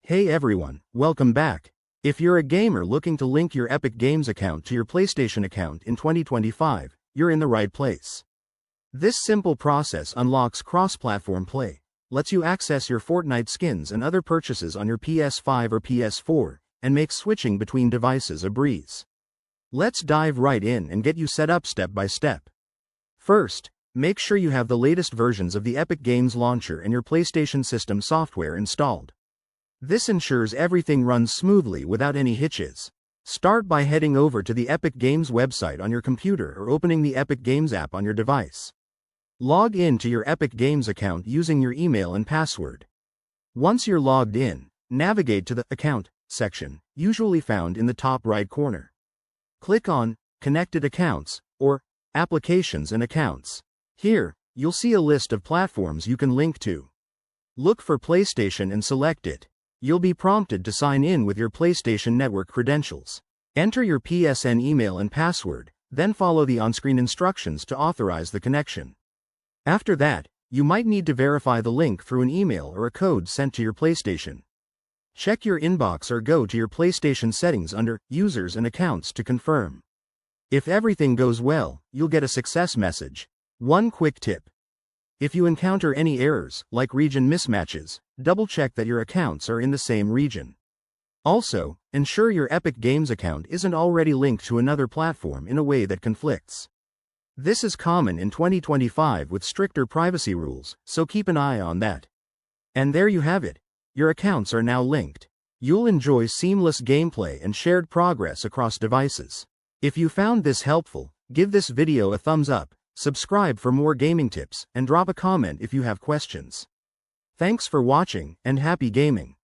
Hey everyone, welcome back. If you're a gamer looking to link your Epic Games account to your PlayStation account in 2025, you're in the right place. This simple process unlocks cross-platform play, lets you access your Fortnite skins and other purchases on your PS5 or PS4, and makes switching between devices a breeze. Let's dive right in and get you set up step by step. First, make sure you have the latest versions of the Epic Games launcher and your PlayStation system software installed. This ensures everything runs smoothly without any hitches. Start by heading over to the Epic Games website on your computer or opening the Epic Games app on your device. Log in to your Epic Games account using your email and password. Once you're logged in, navigate to the Account section, usually found in the top right corner. Click on Connected Accounts or Applications and Accounts. Here, you'll see a list of platforms you can link to. Look for PlayStation and select it. You'll be prompted to sign in with your PlayStation Network credentials. Enter your PSN email and password, then follow the on-screen instructions to authorize the connection. After that, you might need to verify the link through an email or a code sent to your PlayStation. Check your inbox or go to your PlayStation settings under Users and Accounts to confirm. If everything goes well, you'll get a success message. One quick tip. If you encounter any errors, like region mismatches, double-check that your accounts are in the same region. Also, ensure your Epic Games account isn't already linked to another platform in a way that conflicts. This is common in 2025 with stricter privacy rules, so keep an eye on that. And there you have it. Your accounts are now linked. You'll enjoy seamless gameplay and shared progress across devices. If you found this helpful, give this video a thumbs up. Subscribe for more gaming tips, and drop a comment if you have questions. Thanks for watching, and happy gaming.